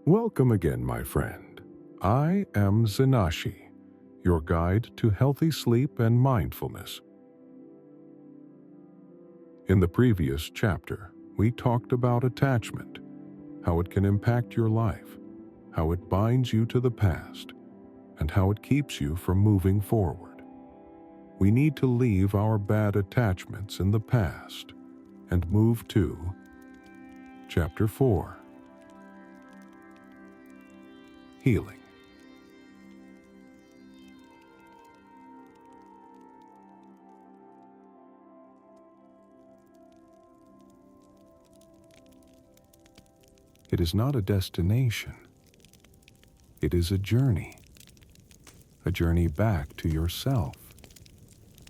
Welcome again, my friend. I am Zinashi, your guide to healthy sleep and mindfulness. In the previous chapter, we talked about attachment, how it can impact your life, how it binds you to the past, and how it keeps you from moving forward. We need to leave our bad attachments in the past and move to Chapter 4. Healing. It is not a destination. It is a journey back to yourself,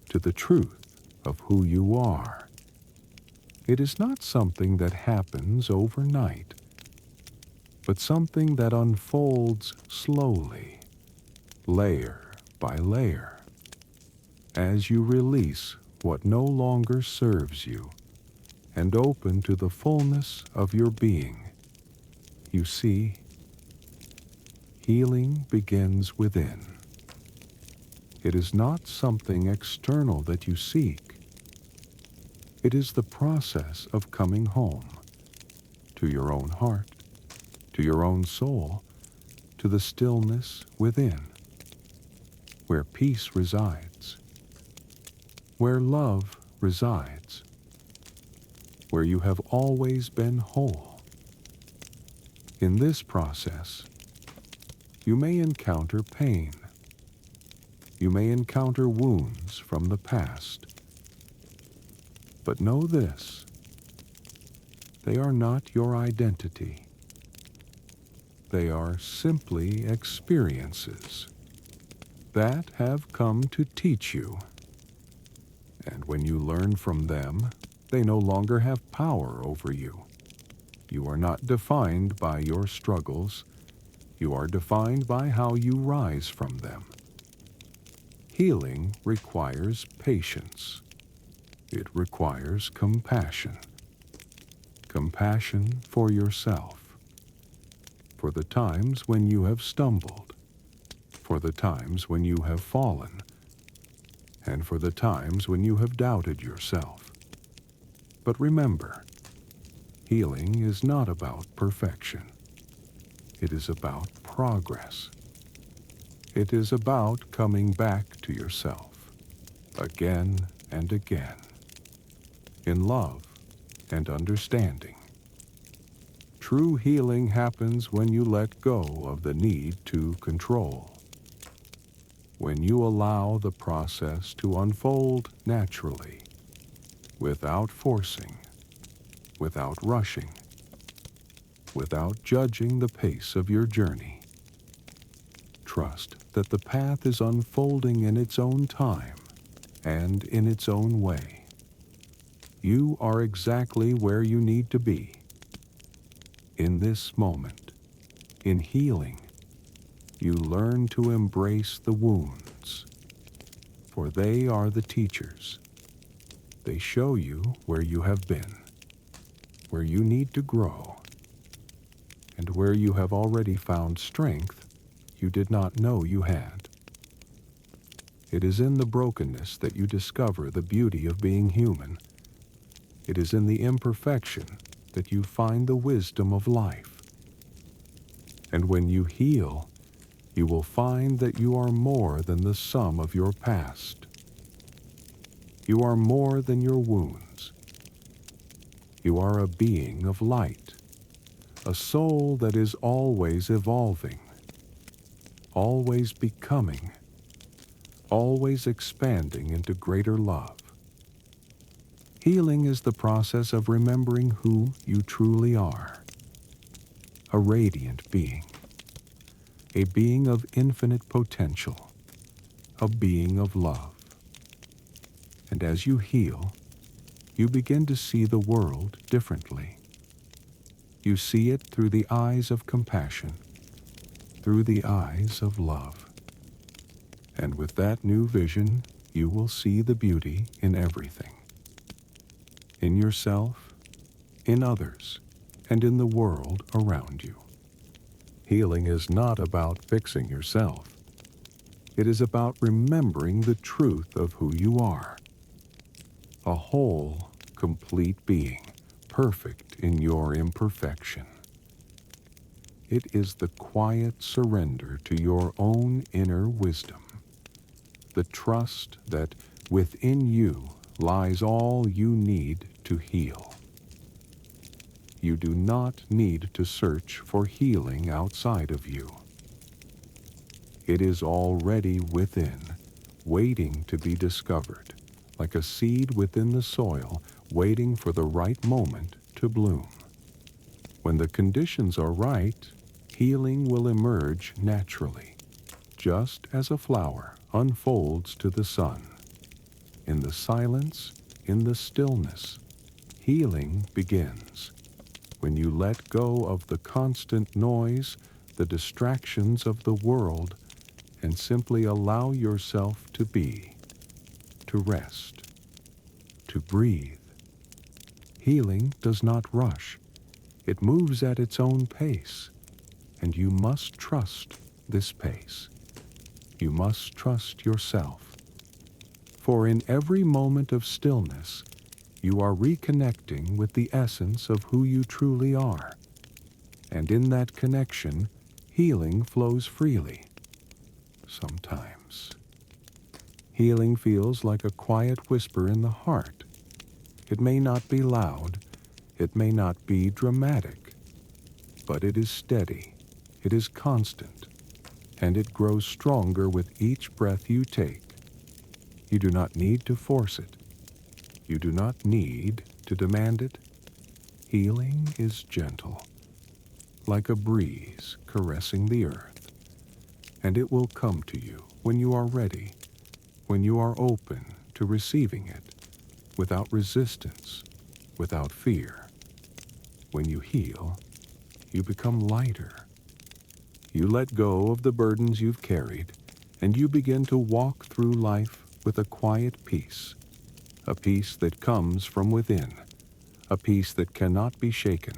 to the truth of who you are. It is not something that happens overnight, but something that unfolds slowly, layer by layer, as you release what no longer serves you and open to the fullness of your being. You see, healing begins within. It is not something external that you seek. It is the process of coming home to your own heart, to your own soul, to the stillness within, where peace resides, where love resides, where you have always been whole. In this process, you may encounter pain. You may encounter wounds from the past. But know this: they are not your identity. They are simply experiences that have come to teach you. And when you learn from them, they no longer have power over you. You are not defined by your struggles. You are defined by how you rise from them. Healing requires patience. It requires compassion. Compassion for yourself, for the times when you have stumbled, for the times when you have fallen, and for the times when you have doubted yourself. But remember, healing is not about perfection. It is about progress. It is about coming back to yourself again and again, in love and understanding. True healing happens when you let go of the need to control, when you allow the process to unfold naturally, without forcing, without rushing, without judging the pace of your journey. Trust that the path is unfolding in its own time and in its own way. You are exactly where you need to be. In this moment, in healing, you learn to embrace the wounds, for they are the teachers. They show you where you have been, where you need to grow, and where you have already found strength you did not know you had. It is in the brokenness that you discover the beauty of being human. It is in the imperfection that you find the wisdom of life. And when you heal, you will find that you are more than the sum of your past. You are more than your wounds. You are a being of light, a soul that is always evolving, always becoming, always expanding into greater love. Healing is the process of remembering who you truly are, a radiant being, a being of infinite potential, a being of love. And as you heal, you begin to see the world differently. You see it through the eyes of compassion, through the eyes of love. And with that new vision, you will see the beauty in everything. In yourself, in others, and in the world around you. Healing is not about fixing yourself. It is about remembering the truth of who you are. A whole, complete being, perfect in your imperfection. It is the quiet surrender to your own inner wisdom, the trust that within you lies all you need to heal. You do not need to search for healing outside of you. It is already within, waiting to be discovered, like a seed within the soil, waiting for the right moment to bloom. When the conditions are right, healing will emerge naturally, just as a flower unfolds to the sun. In the silence, in the stillness, healing begins. When you let go of the constant noise, the distractions of the world, and simply allow yourself to be, to rest, to breathe. Healing does not rush. It moves at its own pace, and you must trust this pace. You must trust yourself. For in every moment of stillness, you are reconnecting with the essence of who you truly are. And in that connection, healing flows freely. Sometimes. Healing feels like a quiet whisper in the heart. It may not be loud, it may not be dramatic, but it is steady, it is constant, and it grows stronger with each breath you take. You do not need to force it. You do not need to demand it. Healing is gentle, like a breeze caressing the earth, and it will come to you when you are ready, when you are open to receiving it, without resistance, without fear. When you heal, you become lighter. You let go of the burdens you've carried, and you begin to walk through life with a quiet peace, a peace that comes from within, a peace that cannot be shaken,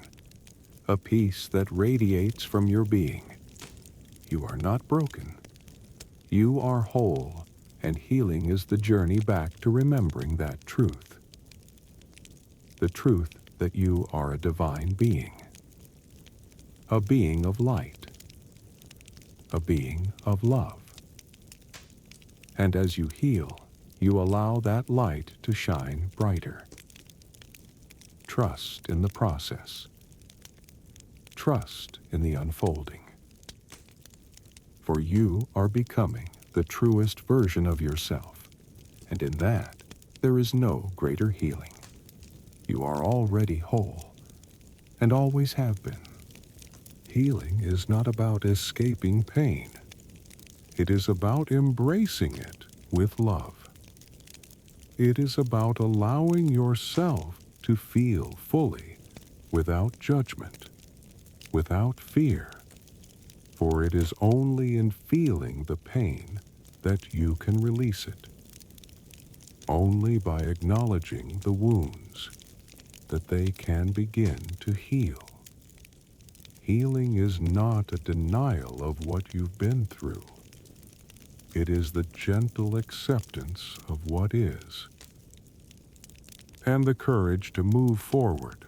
a peace that radiates from your being. You are not broken. You are whole, and healing is the journey back to remembering that truth. The truth that you are a divine being, a being of light, a being of love. And as you heal, you allow that light to shine brighter. Trust in the process. Trust in the unfolding. For you are becoming the truest version of yourself, and in that, there is no greater healing. You are already whole, and always have been. Healing is not about escaping pain. It is about embracing it with love. It is about allowing yourself to feel fully, without judgment, without fear. For it is only in feeling the pain that you can release it. Only by acknowledging the wounds that they can begin to heal. Healing is not a denial of what you've been through. It is the gentle acceptance of what is, and the courage to move forward,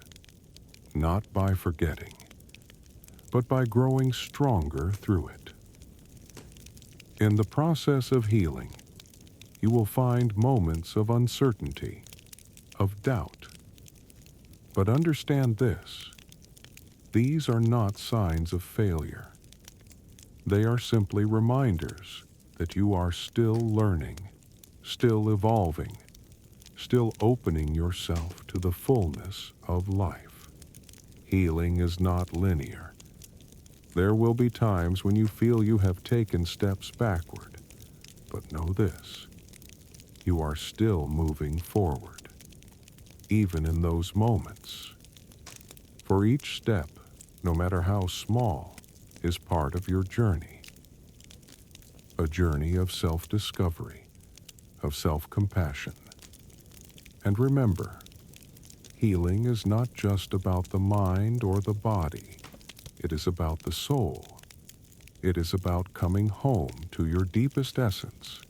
not by forgetting, but by growing stronger through it. In the process of healing, you will find moments of uncertainty, of doubt. But understand this: these are not signs of failure. They are simply reminders that you are still learning, still evolving, still opening yourself to the fullness of life. Healing is not linear. There will be times when you feel you have taken steps backward, but know this: you are still moving forward, even in those moments. For each step, no matter how small, is part of your journey. A journey of self-discovery, of self-compassion. And remember, healing is not just about the mind or the body. It is about the soul, It is about coming home to your deepest essence,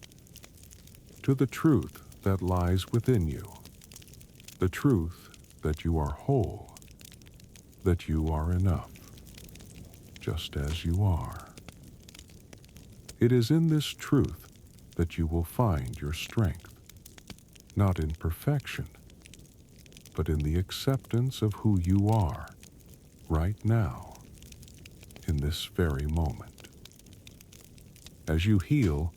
to the truth that lies within you, the truth that you are whole, that you are enough, just as you are. It is in this truth that you will find your strength, not in perfection, but in the acceptance of who you are right now, in this very moment. As you heal,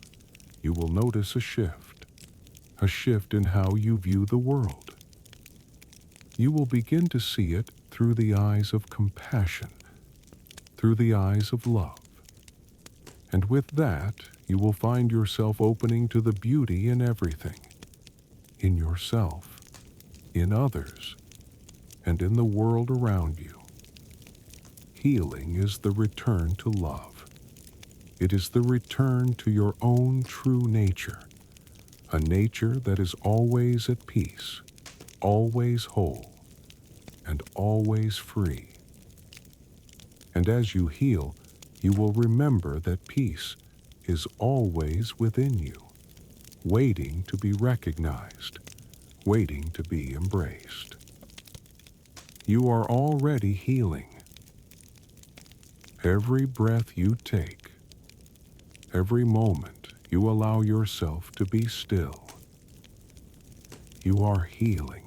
you will notice a shift in how you view the world. You will begin to see it through the eyes of compassion, through the eyes of love. And with that, you will find yourself opening to the beauty in everything, in yourself, in others, and in the world around you. Healing is the return to love. It is the return to your own true nature, a nature that is always at peace, always whole, and always free. And as you heal, you will remember that peace is always within you, waiting to be recognized, waiting to be embraced. You are already healing. Every breath you take, every moment you allow yourself to be still, you are healing.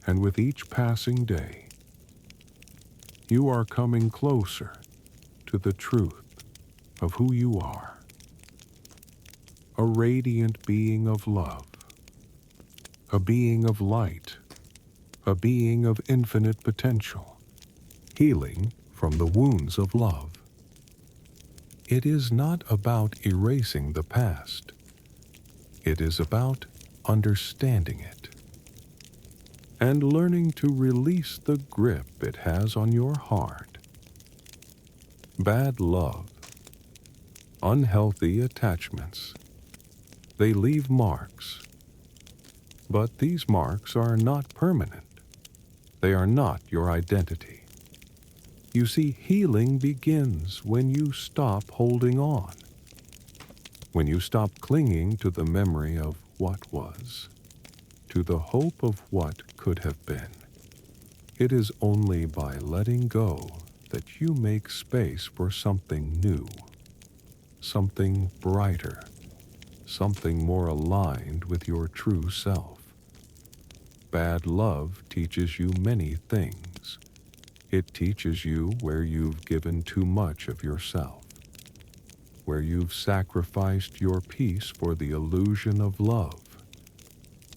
And with each passing day, you are coming closer to the truth of who you are. A radiant being of love, a being of light, a being of infinite potential, healing from the wounds of love. It is not about erasing the past. It is about understanding it and learning to release the grip it has on your heart. Bad love, unhealthy attachments, they leave marks. But these marks are not permanent. They are not your identity. You see, healing begins when you stop holding on, when you stop clinging to the memory of what was, to the hope of what could have been. It is only by letting go that you make space for something new, something brighter, something more aligned with your true self. Bad love teaches you many things. It teaches you where you've given too much of yourself, where you've sacrificed your peace for the illusion of love.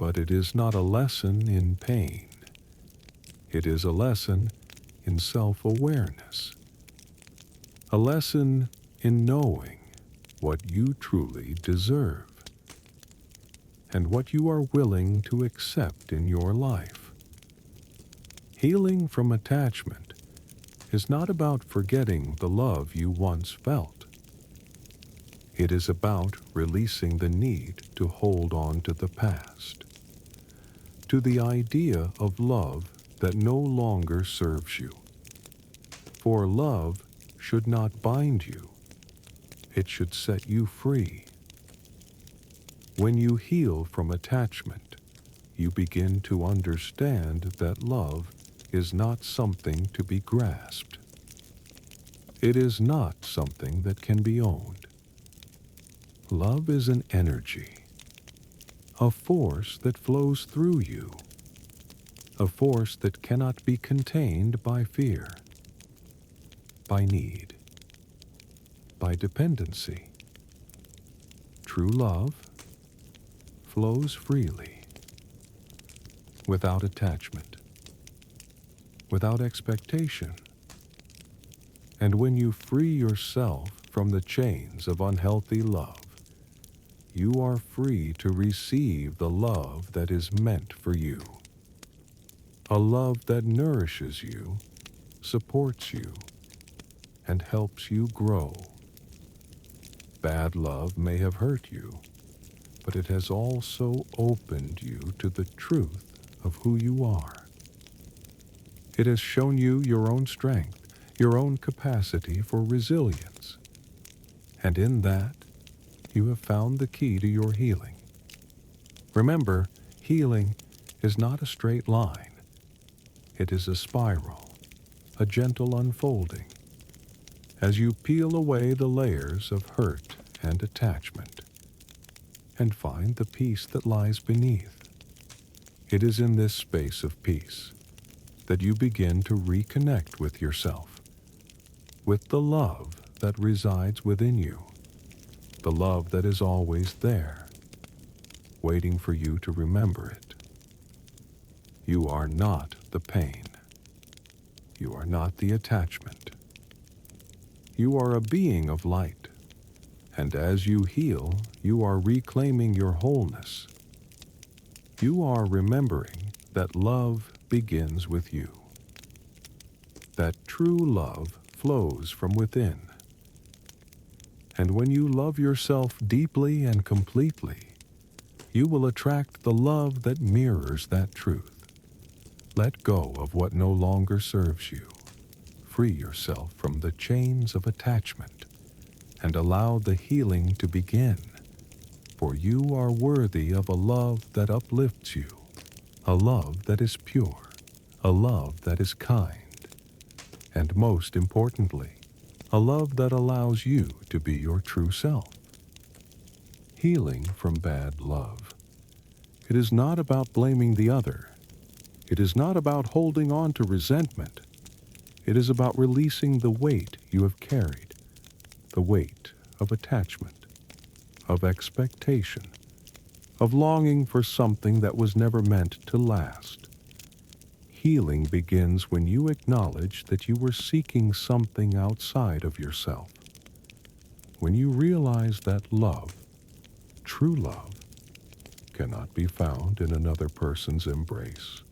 But it is not a lesson in pain. It is a lesson in self-awareness, a lesson in knowing what you truly deserve and what you are willing to accept in your life. Healing from attachment is not about forgetting the love you once felt. It is about releasing the need to hold on to the past, to the idea of love that no longer serves you. For love should not bind you. It should set you free. When you heal from attachment, you begin to understand that love is not something to be grasped. It is not something that can be owned. Love is an energy, a force that flows through you, a force that cannot be contained by fear, by need, by dependency. True love flows freely, without attachment, without expectation. And when you free yourself from the chains of unhealthy love, you are free to receive the love that is meant for you. A love that nourishes you, supports you, and helps you grow. Bad love may have hurt you, but it has also opened you to the truth of who you are. It has shown you your own strength. your own capacity for resilience. And in that, you have found the key to your healing. Remember, healing is not a straight line. It is a spiral, a gentle unfolding, as you peel away the layers of hurt and attachment and find the peace that lies beneath. It is in this space of peace that you begin to reconnect with yourself, with the love that resides within you, the love that is always there, waiting for you to remember it. You are not the pain. You are not the attachment. You are a being of light, and as you heal, you are reclaiming your wholeness. You are remembering that love begins with you, that true love flows from within. And when you love yourself deeply and completely, you will attract the love that mirrors that truth. Let go of what no longer serves you. Free yourself from the chains of attachment and allow the healing to begin. For you are worthy of a love that uplifts you, a love that is pure, a love that is kind, and most importantly, a love that allows you to be your true self. Healing from bad love. It is not about blaming the other. It is not about holding on to resentment. It is about releasing the weight you have carried, the weight of attachment, of expectation, of longing for something that was never meant to last. Healing begins when you acknowledge that you were seeking something outside of yourself. When you realize that love, true love, cannot be found in another person's embrace.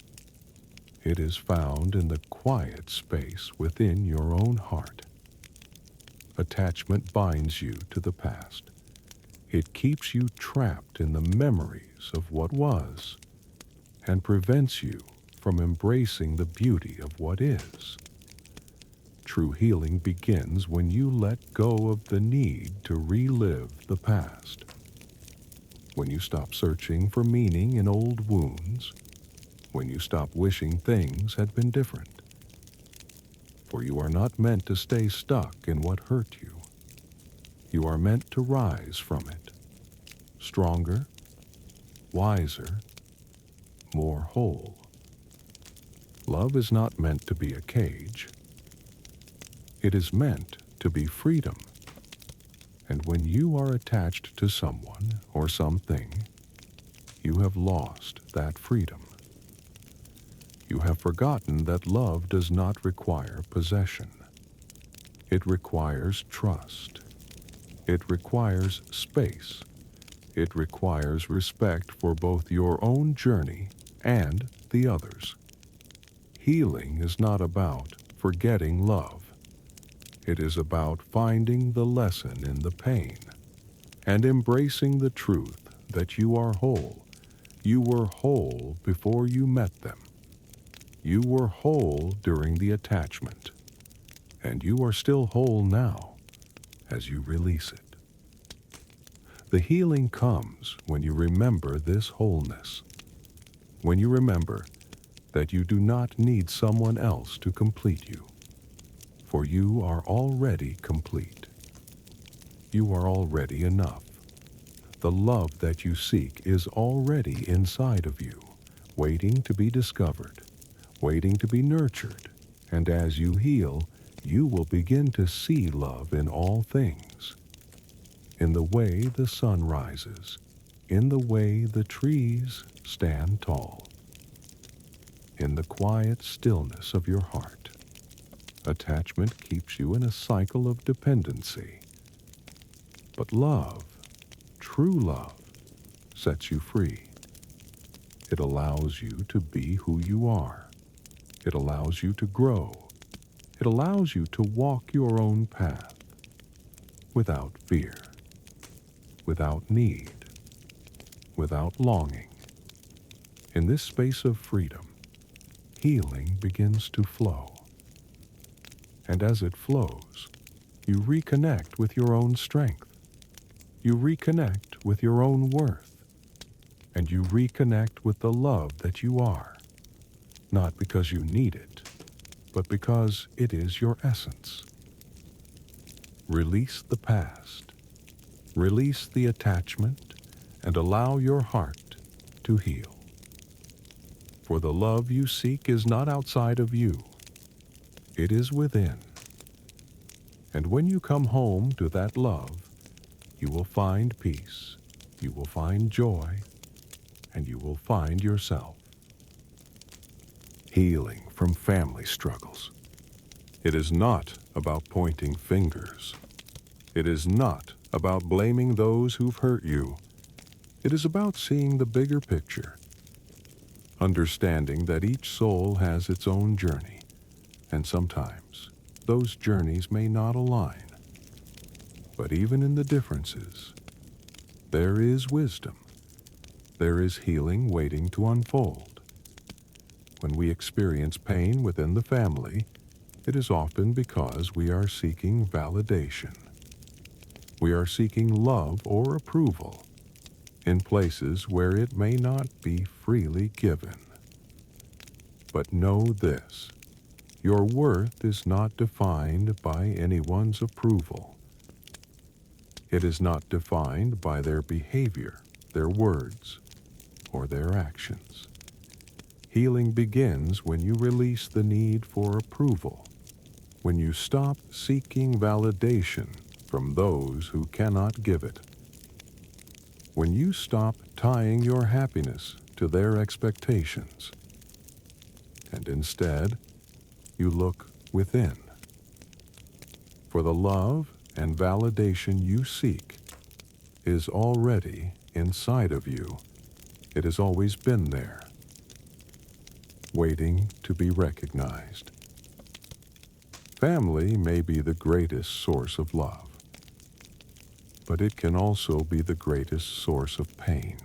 It is found in the quiet space within your own heart. Attachment binds you to the past. It keeps you trapped in the memories of what was and prevents you from embracing the beauty of what is. True healing begins when you let go of the need to relive the past. When you stop searching for meaning in old wounds, when you stop wishing things had been different. For you are not meant to stay stuck in what hurt you. You are meant to rise from it, stronger, wiser, more whole. Love is not meant to be a cage. It is meant to be freedom. And when you are attached to someone or something, you have lost that freedom. You have forgotten that love does not require possession. It requires trust. It requires space. It requires respect for both your own journey and the others. Healing is not about forgetting love. It is about finding the lesson in the pain and embracing the truth that you are whole. You were whole before you met them. You were whole during the attachment, and you are still whole now as you release it. The healing comes when you remember this wholeness, when you remember that you do not need someone else to complete you, for you are already complete. You are already enough. The love that you seek is already inside of you, waiting to be discovered, waiting to be nurtured, and as you heal, you will begin to see love in all things. In the way the sun rises, in the way the trees stand tall, in the quiet stillness of your heart. Attachment keeps you in a cycle of dependency. But love, true love, sets you free. It allows you to be who you are. It allows you to grow. It allows you to walk your own path without fear, without need, without longing. In this space of freedom, healing begins to flow. And as it flows, you reconnect with your own strength. You reconnect with your own worth. And you reconnect with the love that you are, not because you need it, but because it is your essence. Release the past. Release the attachment and allow your heart to heal. For the love you seek is not outside of you. It is within. And when you come home to that love, you will find peace, you will find joy, and you will find yourself. Healing from family struggles. It is not about pointing fingers. It is not about blaming those who've hurt you. It is about seeing the bigger picture, understanding that each soul has its own journey, and sometimes those journeys may not align. But even in the differences, there is wisdom. There is healing waiting to unfold. When we experience pain within the family, it is often because we are seeking validation. We are seeking love or approval in places where it may not be freely given. But know this, your worth is not defined by anyone's approval. It is not defined by their behavior, their words, or their actions. Healing begins when you release the need for approval, when you stop seeking validation from those who cannot give it, when you stop tying your happiness to their expectations, and instead you look within. For the love and validation you seek is already inside of you. It has always been there, waiting to be recognized. Family may be the greatest source of love, but it can also be the greatest source of pain.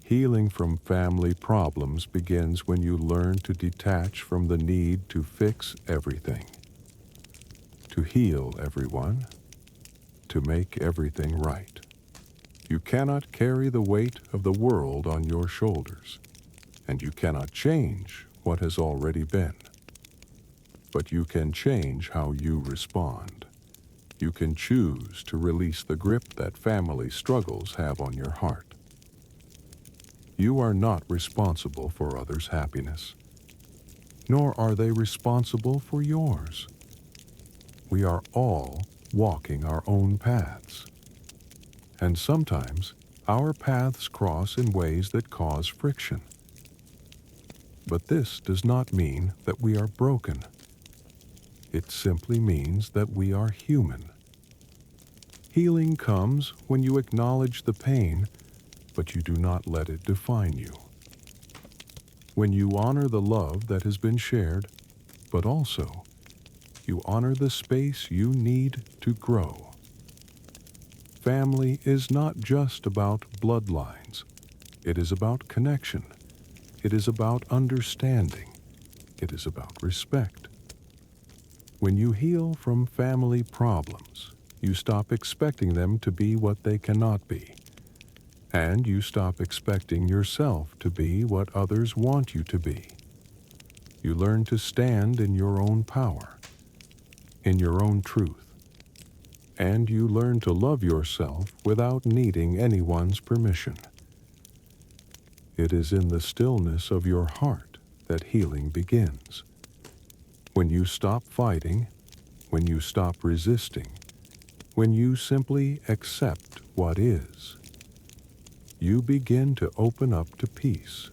Healing from family problems begins when you learn to detach from the need to fix everything, to heal everyone, to make everything right. You cannot carry the weight of the world on your shoulders, and you cannot change what has already been. But you can change how you respond. You can choose to release the grip that family struggles have on your heart. You are not responsible for others' happiness, nor are they responsible for yours. We are all walking our own paths. And sometimes our paths cross in ways that cause friction. But this does not mean that we are broken. It simply means that we are human. Healing comes when you acknowledge the pain, but you do not let it define you. When you honor the love that has been shared, but also you honor the space you need to grow. Family is not just about bloodlines. It is about connection. It is about understanding. It is about respect. When you heal from family problems, you stop expecting them to be what they cannot be. And you stop expecting yourself to be what others want you to be. You learn to stand in your own power, in your own truth. And you learn to love yourself without needing anyone's permission. It is in the stillness of your heart that healing begins. When you stop fighting, when you stop resisting, when you simply accept what is, you begin to open up to peace.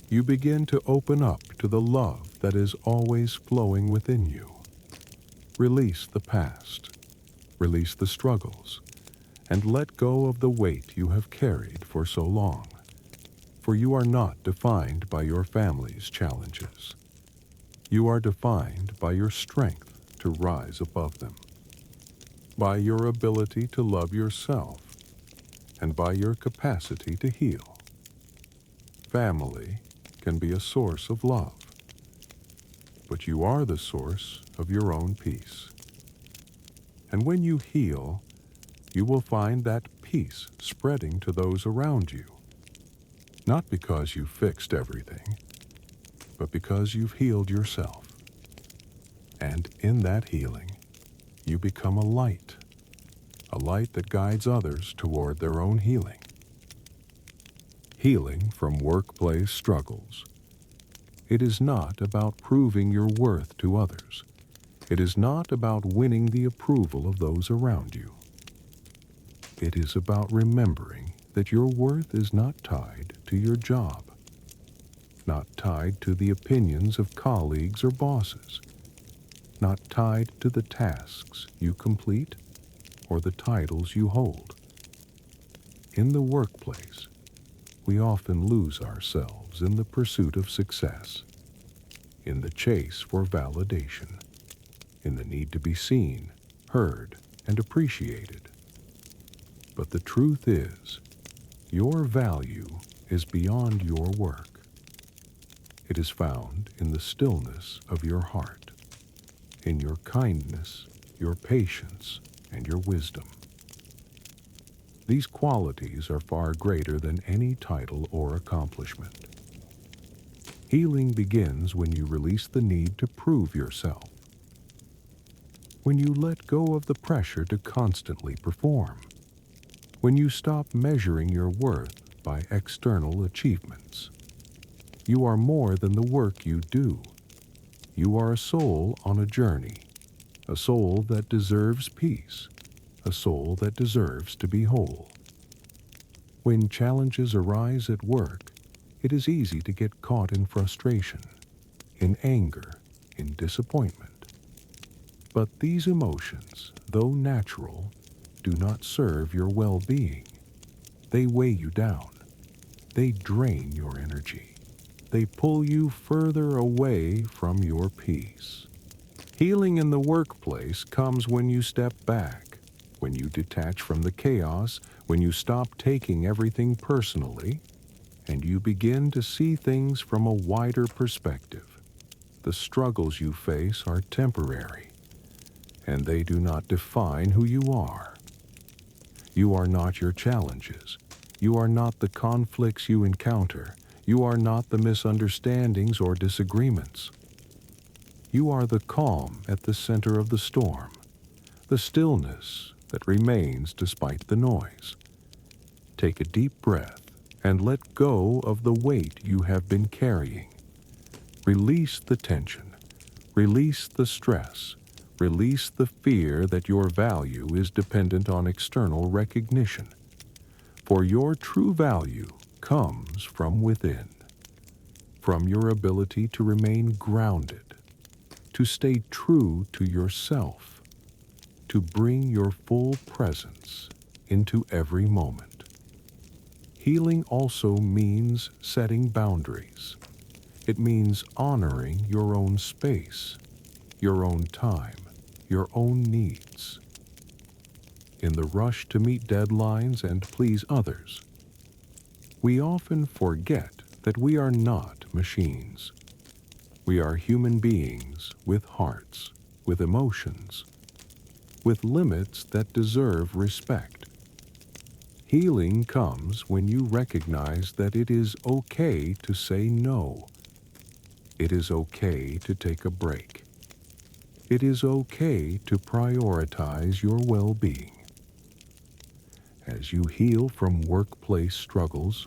You begin to open up to the love that is always flowing within you. Release the past. Release the struggles, and let go of the weight you have carried for so long. For you are not defined by your family's challenges. You are defined by your strength to rise above them, by your ability to love yourself, and by your capacity to heal. Family can be a source of love, but you are the source of your own peace. And when you heal, you will find that peace spreading to those around you, not because you fixed everything, but because you've healed yourself. And in that healing, you become a light that guides others toward their own healing. Healing from workplace struggles. It is not about proving your worth to others. It is not about winning the approval of those around you. It is about remembering that your worth is not tied to your job, not tied to the opinions of colleagues or bosses, not tied to the tasks you complete or the titles you hold. In the workplace, we often lose ourselves in the pursuit of success, in the chase for validation, in the need to be seen, heard, and appreciated. But the truth is, your value is beyond your work. It is found in the stillness of your heart, in your kindness, your patience, and your wisdom. These qualities are far greater than any title or accomplishment. Healing begins when you release the need to prove yourself, when you let go of the pressure to constantly perform, when you stop measuring your worth by external achievements. You are more than the work you do. You are a soul on a journey, a soul that deserves peace, a soul that deserves to be whole. When challenges arise at work, it is easy to get caught in frustration, in anger, in disappointment. But these emotions, though natural, do not serve your well-being. They weigh you down. They drain your energy. They pull you further away from your peace. Healing in the workplace comes when you step back, when you detach from the chaos, when you stop taking everything personally, and you begin to see things from a wider perspective. The struggles you face are temporary, and they do not define who you are. You are not your challenges. You are not the conflicts you encounter. You are not the misunderstandings or disagreements. You are the calm at the center of the storm, the stillness that remains despite the noise. Take a deep breath and let go of the weight you have been carrying. Release the tension. Release the stress. Release the fear that your value is dependent on external recognition. For your true value comes from within, from your ability to remain grounded, to stay true to yourself, to bring your full presence into every moment. Healing also means setting boundaries. It means honoring your own space, your own time, your own needs. In the rush to meet deadlines and please others, we often forget that we are not machines. We are human beings with hearts, with emotions, with limits that deserve respect. Healing comes when you recognize that it is okay to say no. It is okay to take a break. It is okay to prioritize your well-being. As you heal from workplace struggles,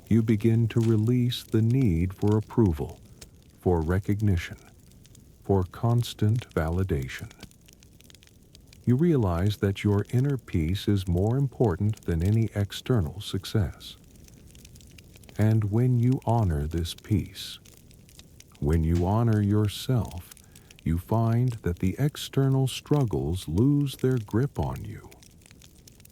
you begin to release the need for approval, for recognition, for constant validation. You realize that your inner peace is more important than any external success. And when you honor this peace, when you honor yourself, you find that the external struggles lose their grip on you.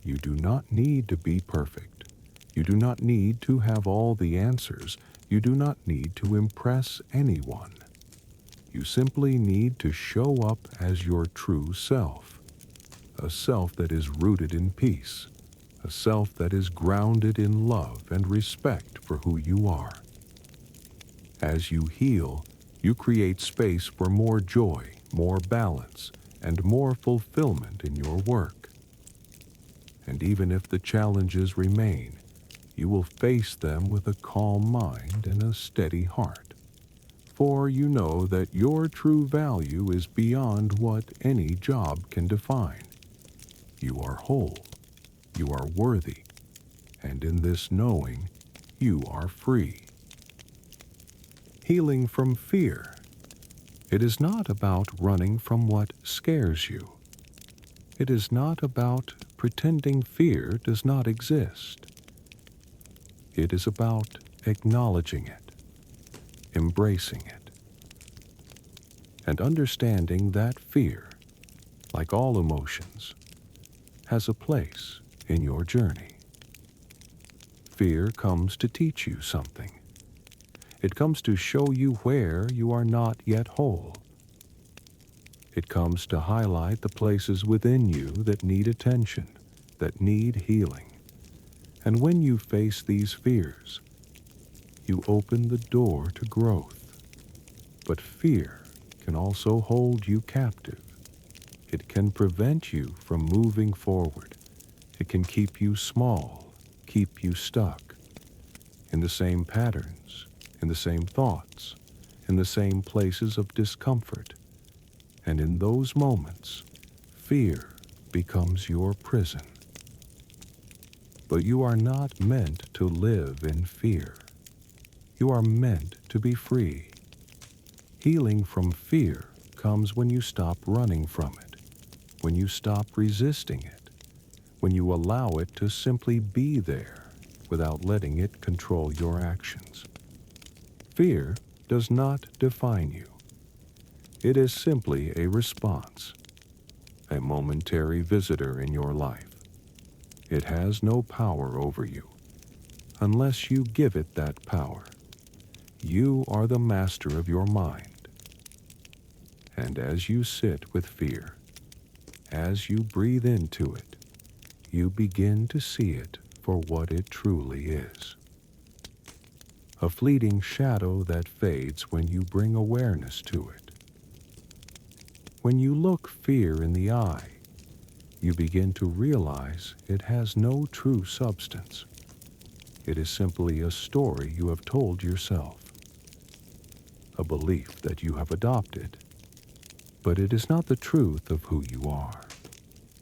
You do not need to be perfect. You do not need to have all the answers. You do not need to impress anyone. You simply need to show up as your true self, a self that is rooted in peace, a self that is grounded in love and respect for who you are. As you heal, You create space for more joy, more balance, and more fulfillment in your work. And even if the challenges remain, you will face them with a calm mind and a steady heart. For you know that your true value is beyond what any job can define. You are whole, you are worthy, and in this knowing, you are free. Healing from fear. It is not about running from what scares you. It is not about pretending fear does not exist. It is about acknowledging it, embracing it, and understanding that fear, like all emotions, has a place in your journey. Fear comes to teach you something. It comes to show you where you are not yet whole. It comes to highlight the places within you that need attention, that need healing. And when you face these fears, you open the door to growth. But fear can also hold you captive. It can prevent you from moving forward. It can keep you small, keep you stuck in the same patterns, in the same thoughts, in the same places of discomfort. And in those moments, fear becomes your prison. But you are not meant to live in fear. You are meant to be free. Healing from fear comes when you stop running from it, when you stop resisting it, when you allow it to simply be there without letting it control your actions. Fear does not define you. It is simply a response, a momentary visitor in your life. It has no power over you unless you give it that power. You are the master of your mind. And as you sit with fear, as you breathe into it, you begin to see it for what it truly is. A fleeting shadow that fades when you bring awareness to it. When you look fear in the eye, you begin to realize it has no true substance. It is simply a story you have told yourself, a belief that you have adopted, but it is not the truth of who you are.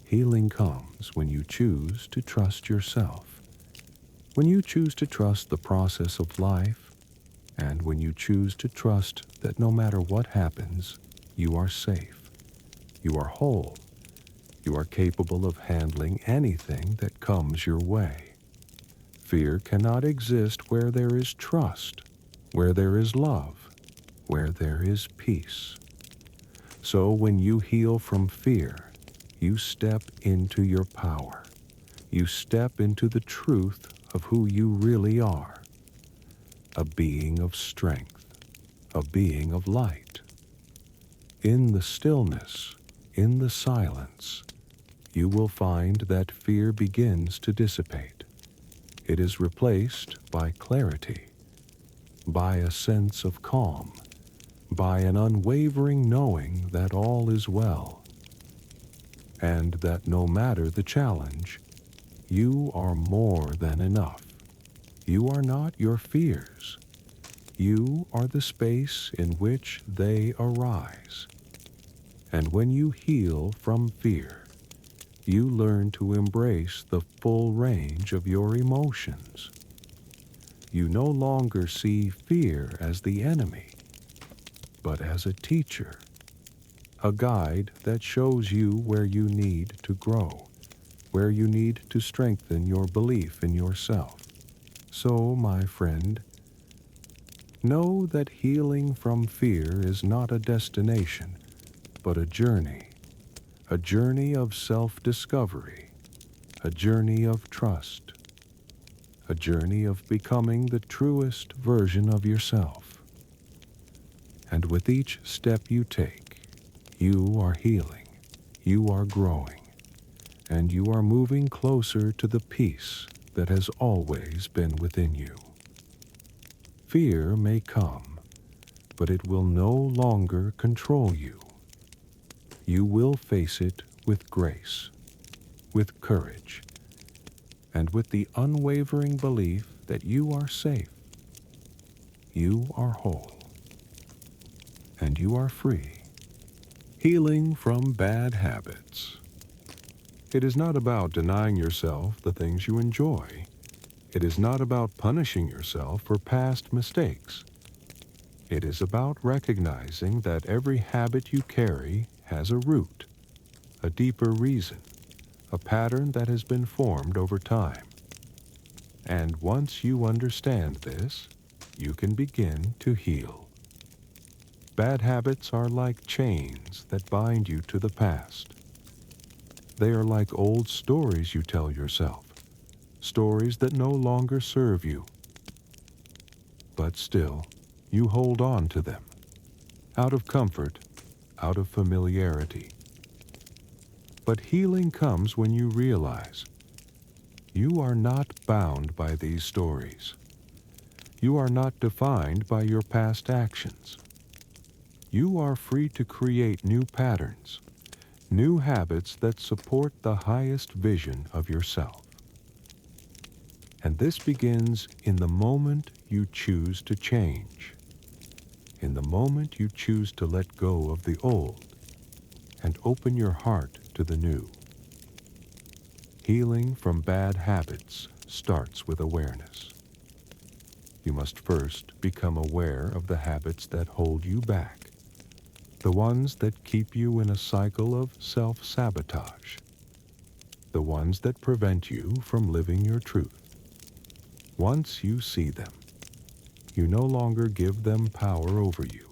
Healing comes when you choose to trust yourself, when you choose to trust the process of life, and when you choose to trust that no matter what happens, you are safe, you are whole, you are capable of handling anything that comes your way. Fear cannot exist where there is trust, where there is love, where there is peace. So when you heal from fear, you step into your power. You step into the truth of who you really are. A being of strength, a being of light. In the stillness, in the silence, you will find that fear begins to dissipate. It is replaced by clarity, by a sense of calm, by an unwavering knowing that all is well, and that no matter the challenge, you are more than enough. You are not your fears. You are the space in which they arise. And when you heal from fear, you learn to embrace the full range of your emotions. You no longer see fear as the enemy, but as a teacher, a guide that shows you where you need to grow, where you need to strengthen your belief in yourself. So, my friend, know that healing from fear is not a destination, but a journey of self-discovery, a journey of trust, a journey of becoming the truest version of yourself. And with each step you take, you are healing, you are growing, and you are moving closer to the peace that has always been within you. Fear may come, but it will no longer control you. You will face it with grace, with courage, and with the unwavering belief that you are safe, you are whole, and you are free. Healing from bad habits. It is not about denying yourself the things you enjoy. It is not about punishing yourself for past mistakes. It is about recognizing that every habit you carry has a root, a deeper reason, a pattern that has been formed over time. And once you understand this, you can begin to heal. Bad habits are like chains that bind you to the past. They are like old stories you tell yourself, stories that no longer serve you. But still, you hold on to them, out of comfort, out of familiarity. But healing comes when you realize you are not bound by these stories. You are not defined by your past actions. You are free to create new patterns, new habits that support the highest vision of yourself. And this begins in the moment you choose to change, in the moment you choose to let go of the old and open your heart to the new. Healing from bad habits starts with awareness. You must first become aware of the habits that hold you back, the ones that keep you in a cycle of self-sabotage, the ones that prevent you from living your truth. Once you see them, you no longer give them power over you.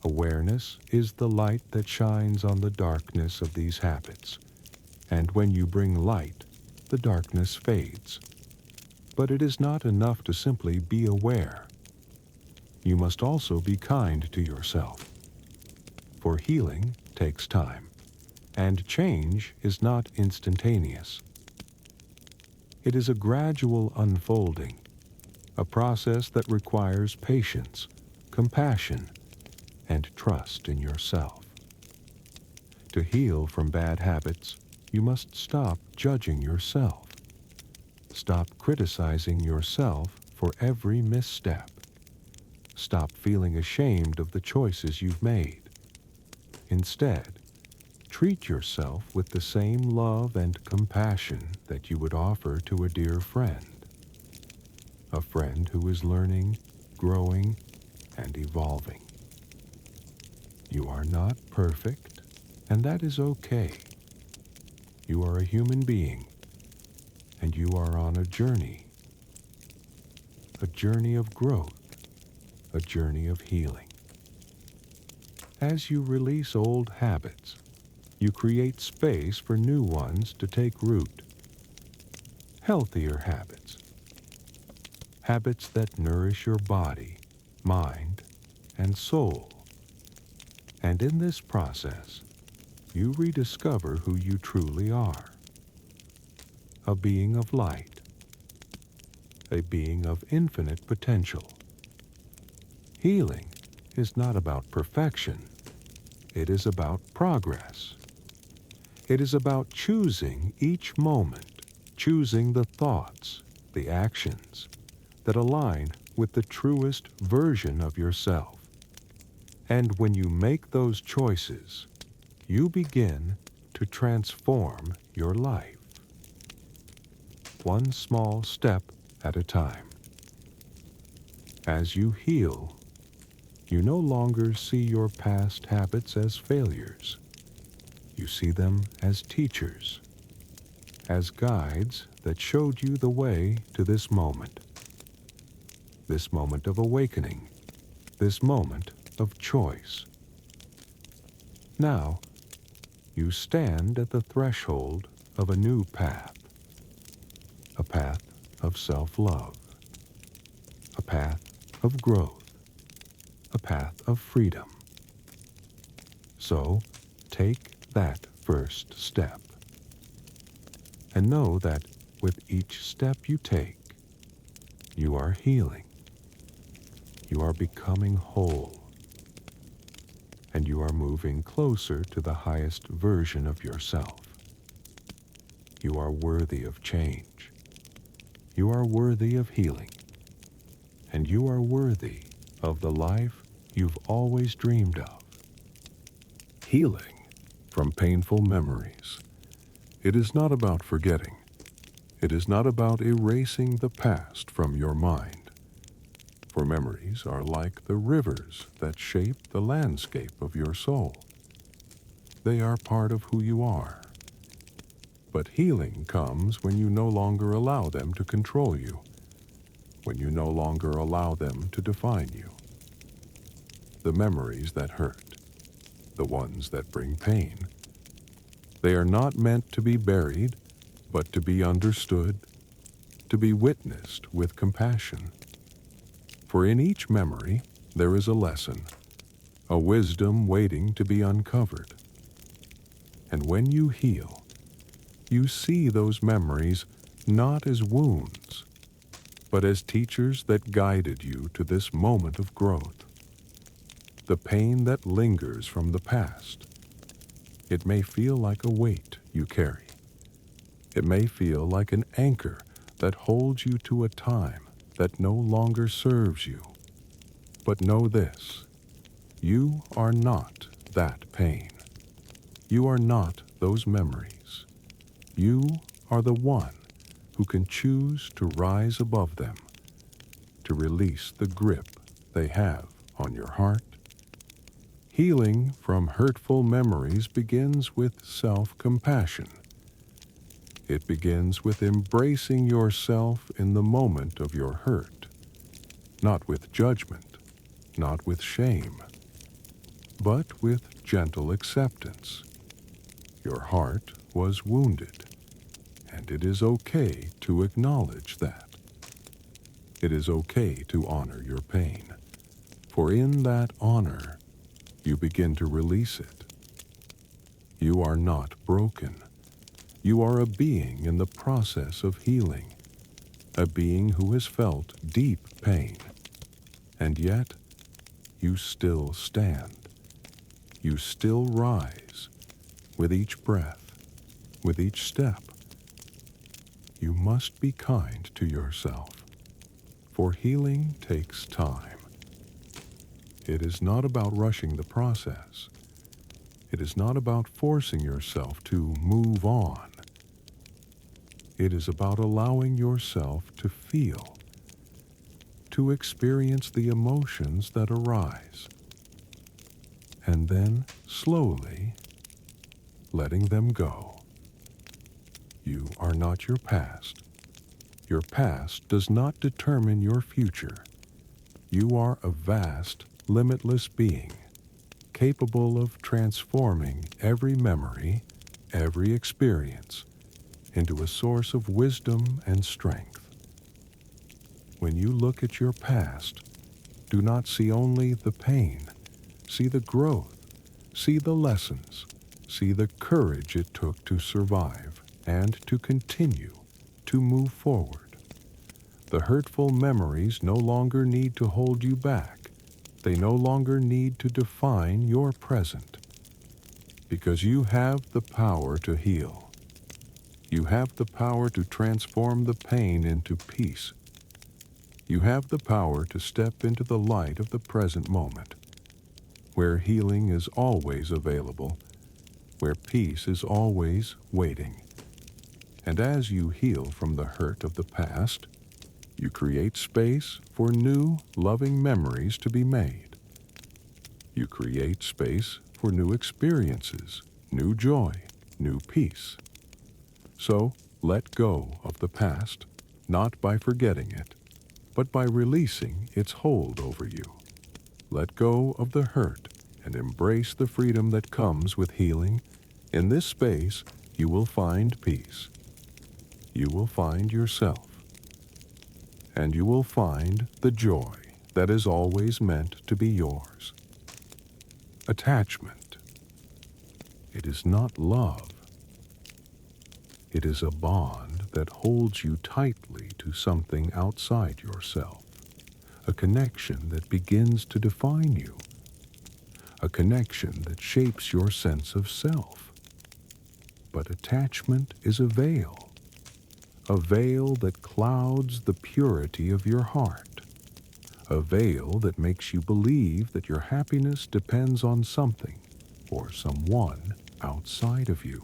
Awareness is the light that shines on the darkness of these habits, and when you bring light, the darkness fades. But it is not enough to simply be aware. You must also be kind to yourself. For healing takes time, and change is not instantaneous. It is a gradual unfolding, a process that requires patience, compassion, and trust in yourself. To heal from bad habits, you must stop judging yourself. Stop criticizing yourself for every misstep. Stop feeling ashamed of the choices you've made. Instead, treat yourself with the same love and compassion that you would offer to a dear friend. A friend who is learning, growing, and evolving. You are not perfect, and that is okay. You are a human being, and you are on a journey of growth, a journey of healing. As you release old habits, you create space for new ones to take root. Healthier habits. Habits that nourish your body, mind, and soul. And in this process, you rediscover who you truly are. A being of light. A being of infinite potential. Healing is not about perfection. It is about progress. It is about choosing each moment, choosing the thoughts, the actions that align with the truest version of yourself. And when you make those choices, you begin to transform your life. One small step at a time. As you heal, you no longer see your past habits as failures. You see them as teachers, as guides that showed you the way to this moment of awakening, this moment of choice. Now, you stand at the threshold of a new path, a path of self-love, a path of growth, a path of freedom. So, take that first step, and know that with each step you take, you are healing. You are becoming whole, and you are moving closer to the highest version of yourself. You are worthy of change. You are worthy of healing, and you are worthy of the life you've always dreamed of. Healing from painful memories. It is not about forgetting. It is not about erasing the past from your mind. For memories are like the rivers that shape the landscape of your soul. They are part of who you are. But healing comes when you no longer allow them to control you, when you no longer allow them to define you. The memories that hurt, the ones that bring pain, they are not meant to be buried, but to be understood, to be witnessed with compassion. For in each memory there is a lesson, a wisdom waiting to be uncovered. And when you heal, you see those memories not as wounds, but as teachers that guided you to this moment of growth. The pain that lingers from the past, it may feel like a weight you carry. It may feel like an anchor that holds you to a time that no longer serves you. But know this, you are not that pain. You are not those memories. You are the one who can choose to rise above them, to release the grip they have on your heart. Healing from hurtful memories begins with self-compassion. It begins with embracing yourself in the moment of your hurt, not with judgment, not with shame, but with gentle acceptance. Your heart was wounded, and it is okay to acknowledge that. It is okay to honor your pain, for in that honor, you begin to release it. You are not broken. You are a being in the process of healing, a being who has felt deep pain, and yet you still stand. You still rise with each breath, with each step. You must be kind to yourself, for healing takes time. It is not about rushing the process. It is not about forcing yourself to move on. It is about allowing yourself to feel, to experience the emotions that arise, and then slowly letting them go. You are not your past. Your past does not determine your future. You are a vast, limitless being, capable of transforming every memory, every experience, into a source of wisdom and strength. When you look at your past, do not see only the pain, see the growth, see the lessons, see the courage it took to survive and to continue to move forward. The hurtful memories no longer need to hold you back. They no longer need to define your present, because you have the power to heal. You have the power to transform the pain into peace. You have the power to step into the light of the present moment, where healing is always available, where peace is always waiting. And as you heal from the hurt of the past, you create space for new, loving memories to be made. You create space for new experiences, new joy, new peace. So, let go of the past, not by forgetting it, but by releasing its hold over you. Let go of the hurt and embrace the freedom that comes with healing. In this space, you will find peace. You will find yourself. And you will find the joy that is always meant to be yours. Attachment. It is not love. It is a bond that holds you tightly to something outside yourself, a connection that begins to define you, a connection that shapes your sense of self. But attachment is a veil that clouds the purity of your heart, a veil that makes you believe that your happiness depends on something or someone outside of you.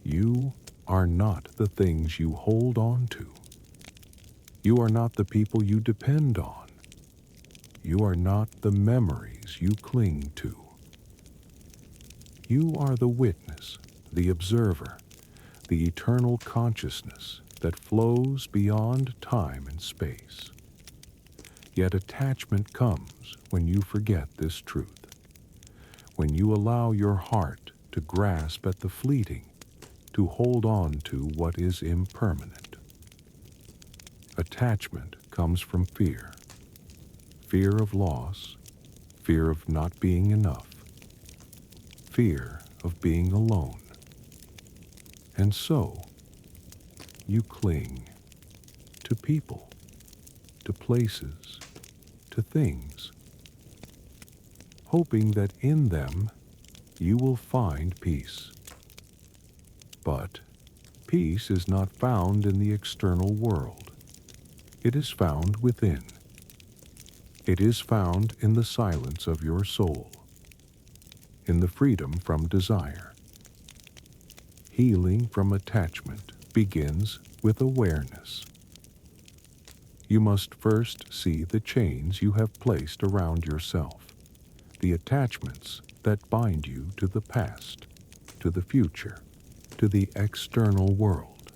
You are not the things you hold on to. You are not the people you depend on. You are not the memories you cling to. You are the witness, the observer, the eternal consciousness that flows beyond time and space. Yet attachment comes when you forget this truth, when you allow your heart to grasp at the fleeting, to hold on to what is impermanent. Attachment comes from fear of loss, fear of not being enough, fear of being alone. And so, you cling to people, to places, to things, hoping that in them you will find peace. But peace is not found in the external world. It is found within. It is found in the silence of your soul, in the freedom from desire. Healing from attachment begins with awareness. You must first see the chains you have placed around yourself, the attachments that bind you to the past, to the future, to the external world.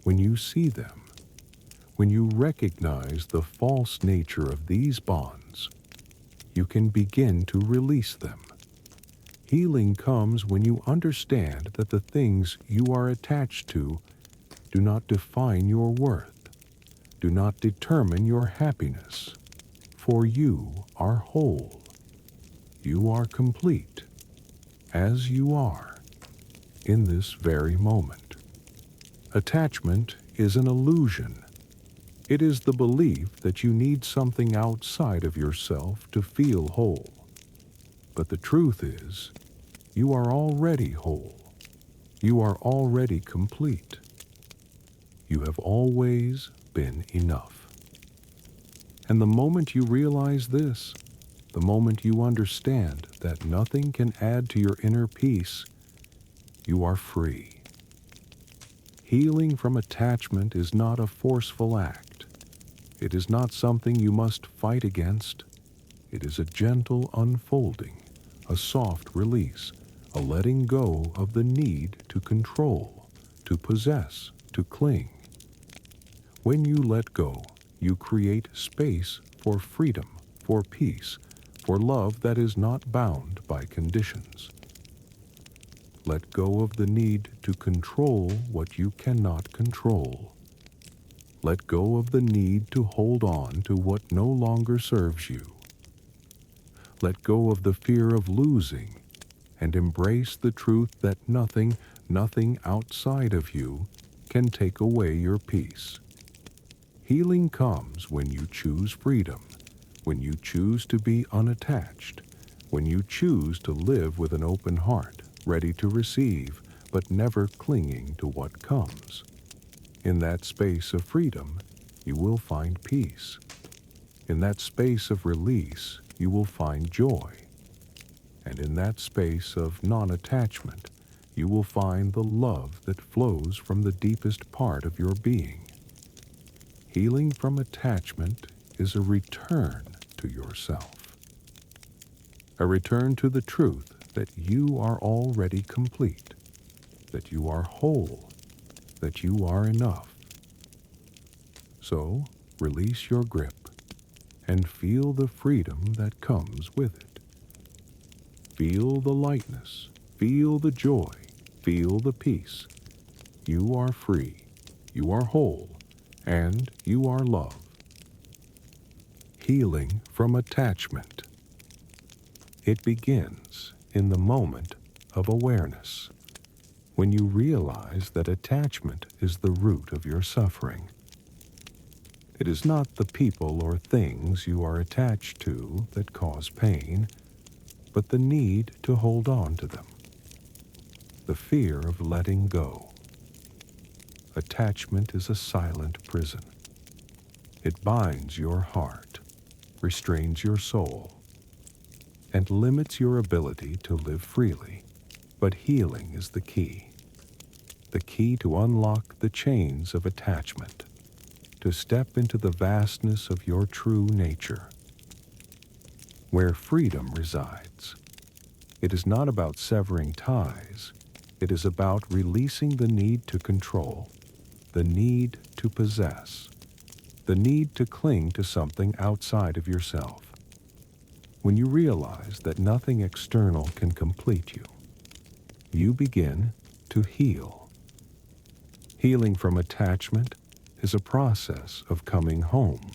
When you see them, when you recognize the false nature of these bonds, you can begin to release them. Healing comes when you understand that the things you are attached to do not define your worth, do not determine your happiness, for you are whole. You are complete, as you are, in this very moment. Attachment is an illusion. It is the belief that you need something outside of yourself to feel whole. But the truth is, you are already whole. You are already complete. You have always been enough. And the moment you realize this, the moment you understand that nothing can add to your inner peace, you are free. Healing from attachment is not a forceful act. It is not something you must fight against. It is a gentle unfolding, a soft release, a letting go of the need to control, to possess, to cling. When you let go, you create space for freedom, for peace, for love that is not bound by conditions. Let go of the need to control what you cannot control. Let go of the need to hold on to what no longer serves you. Let go of the fear of losing and embrace the truth that nothing outside of you can take away your peace. Healing comes when you choose freedom, when you choose to be unattached, when you choose to live with an open heart, ready to receive, but never clinging to what comes. In that space of freedom, you will find peace. In that space of release, you will find joy. And in that space of non-attachment, you will find the love that flows from the deepest part of your being. Healing from attachment is a return to yourself. A return to the truth that you are already complete, that you are whole, that you are enough. So, release your grip and feel the freedom that comes with it. Feel the lightness, feel the joy, feel the peace. You are free, you are whole, and you are love. Healing from attachment. It begins in the moment of awareness, when you realize that attachment is the root of your suffering. It is not the people or things you are attached to that cause pain, but the need to hold on to them. The fear of letting go. Attachment is a silent prison. It binds your heart, restrains your soul, and limits your ability to live freely. But healing is the key to unlock the chains of attachment, to step into the vastness of your true nature, where freedom resides. It is not about severing ties. It is about releasing the need to control, the need to possess, the need to cling to something outside of yourself. When you realize that nothing external can complete you, you begin to heal. Healing from attachment is a process of coming home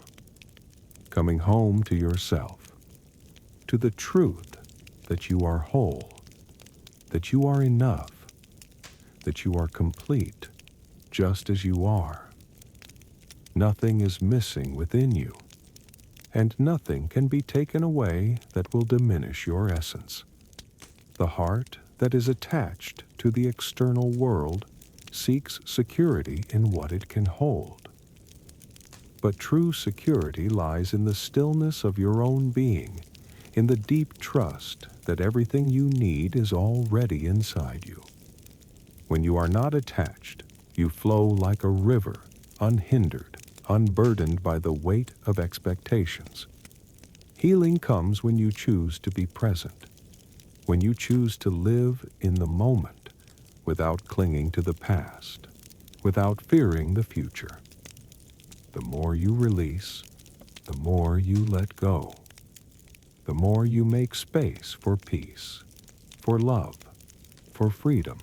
to yourself, to the truth that you are whole, that you are enough, that you are complete just as you are. Nothing is missing within you, and nothing can be taken away that will diminish your essence. The heart that is attached to the external world seeks security in what it can hold. But true security lies in the stillness of your own being, in the deep trust that everything you need is already inside you. When you are not attached, you flow like a river, unhindered, unburdened by the weight of expectations. Healing comes when you choose to be present, when you choose to live in the moment without clinging to the past, without fearing the future. The more you release, the more you let go, the more you make space for peace, for love, for freedom.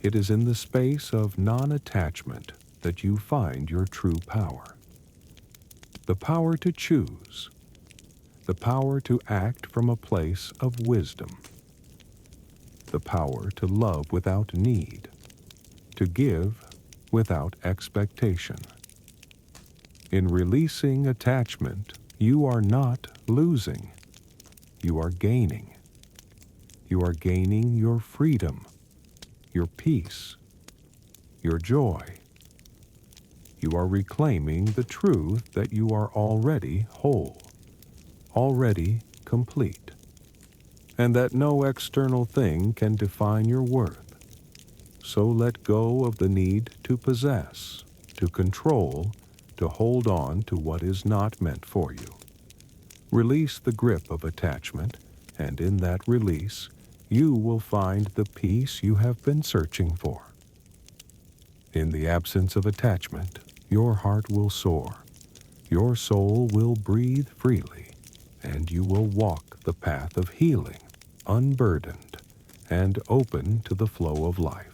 It is in the space of non-attachment that you find your true power. The power to choose, the power to act from a place of wisdom, the power to love without need, to give without expectation. In releasing attachment, you are not losing, you are gaining. You are gaining your freedom, your peace, your joy. You are reclaiming the truth that you are already whole, already complete, and that no external thing can define your worth. So let go of the need to possess, to control, to hold on to what is not meant for you. Release the grip of attachment, and in that release, you will find the peace you have been searching for. In the absence of attachment, your heart will soar, your soul will breathe freely, and you will walk the path of healing, unburdened and open to the flow of life.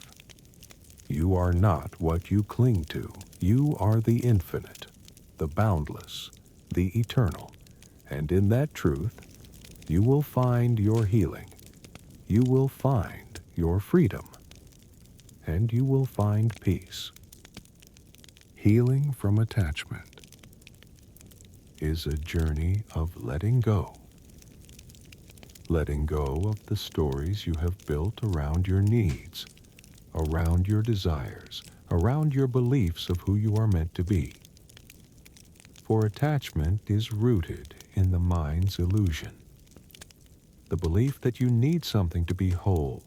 You are not what you cling to. You are the infinite, the boundless, the eternal, and in that truth, you will find your healing. You will find your freedom, and you will find peace. Healing from attachment is a journey of letting go. Letting go of the stories you have built around your needs, around your desires, around your beliefs of who you are meant to be. For attachment is rooted in the mind's illusion. The belief that you need something to be whole,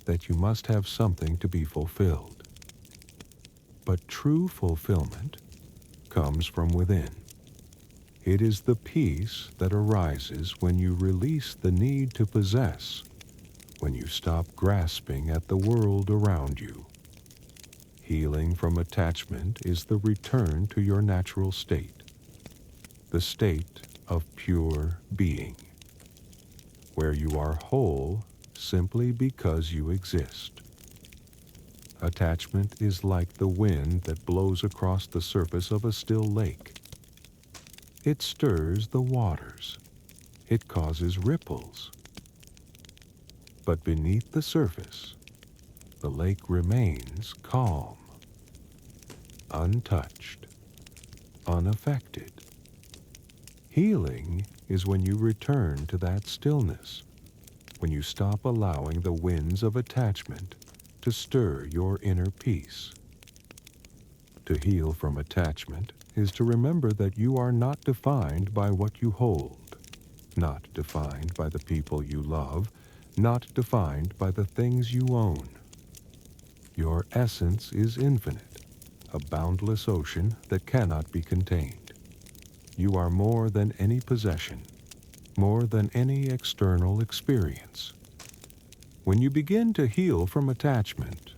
that you must have something to be fulfilled. But true fulfillment comes from within. It is the peace that arises when you release the need to possess, when you stop grasping at the world around you. Healing from attachment is the return to your natural state, the state of pure being, where you are whole simply because you exist. Attachment is like the wind that blows across the surface of a still lake. It stirs the waters. It causes ripples. But beneath the surface, the lake remains calm, untouched. unaffected. Healing is when you return to that stillness, when you stop allowing the winds of attachment to stir your inner peace. To heal from attachment is to remember that you are not defined by what you hold, not defined by the people you love, not defined by the things you own. Your essence is infinite, a boundless ocean that cannot be contained. You are more than any possession, more than any external experience. When you begin to heal from attachment,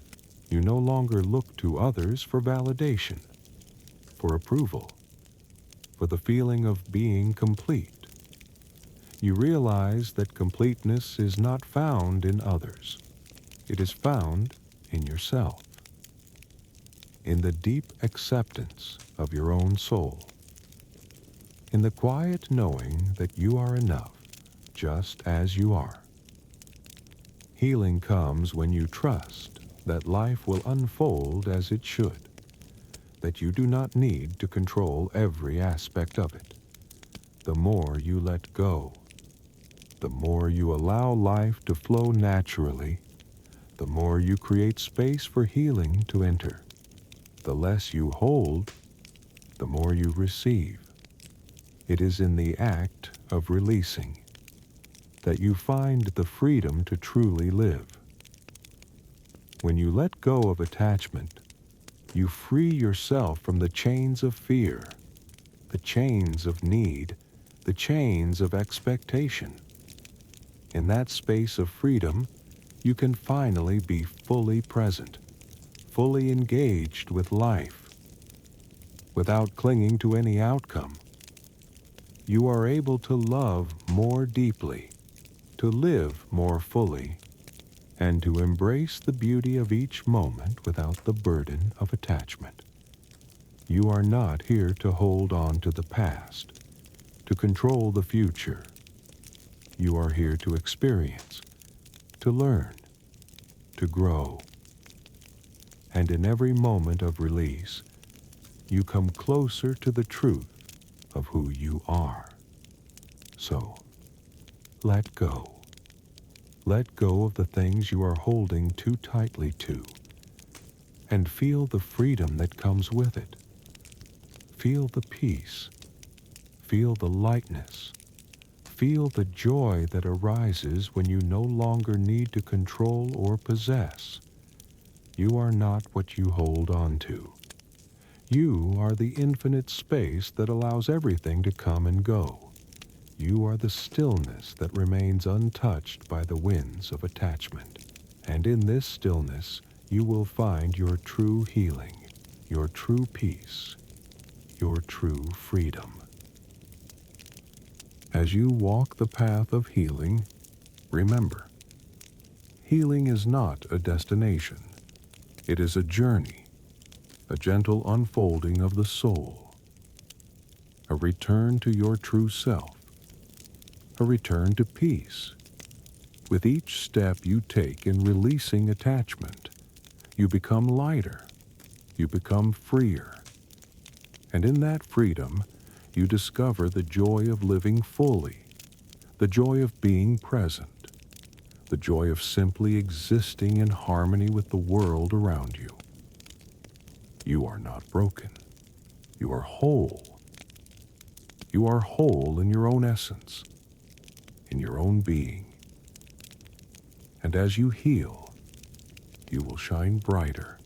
you no longer look to others for validation, for approval, for the feeling of being complete. You realize that completeness is not found in others. It is found in yourself, in the deep acceptance of your own soul, in the quiet knowing that you are enough just as you are. Healing comes when you trust that life will unfold as it should, that you do not need to control every aspect of it. The more you let go, the more you allow life to flow naturally, the more you create space for healing to enter. The less you hold, the more you receive. It is in the act of releasing that you find the freedom to truly live. When you let go of attachment, you free yourself from the chains of fear, the chains of need, the chains of expectation. In that space of freedom, you can finally be fully present, fully engaged with life. Without clinging to any outcome, you are able to love more deeply, to live more fully, and to embrace the beauty of each moment without the burden of attachment. You are not here to hold on to the past, to control the future. You are here to experience, to learn, to grow. And in every moment of release, you come closer to the truth of who you are. So, let go. Let go of the things you are holding too tightly to, and feel the freedom that comes with it. Feel the peace. Feel the lightness. Feel the joy that arises when you no longer need to control or possess. You are not what you hold on to. You are the infinite space that allows everything to come and go. You are the stillness that remains untouched by the winds of attachment. And in this stillness, you will find your true healing, your true peace, your true freedom. As you walk the path of healing, remember, healing is not a destination. It is a journey, a gentle unfolding of the soul, a return to your true self, a return to peace. With each step you take in releasing attachment, you become lighter, you become freer. And in that freedom, you discover the joy of living fully, the joy of being present, the joy of simply existing in harmony with the world around you. You are not broken. You are whole. You are whole in your own essence, in your own being. And as you heal, you will shine brighter,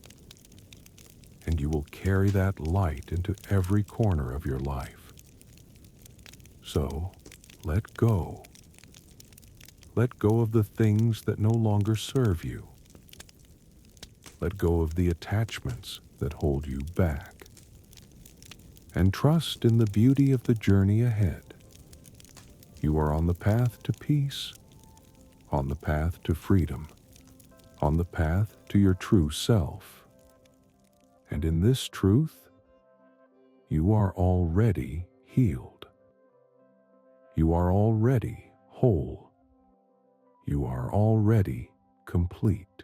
and you will carry that light into every corner of your life. So, let go. Let go of the things that no longer serve you. Let go of the attachments that hold you back. And trust in the beauty of the journey ahead. You are on the path to peace, on the path to freedom, on the path to your true self. And in this truth, you are already healed. You are already whole. You are already complete.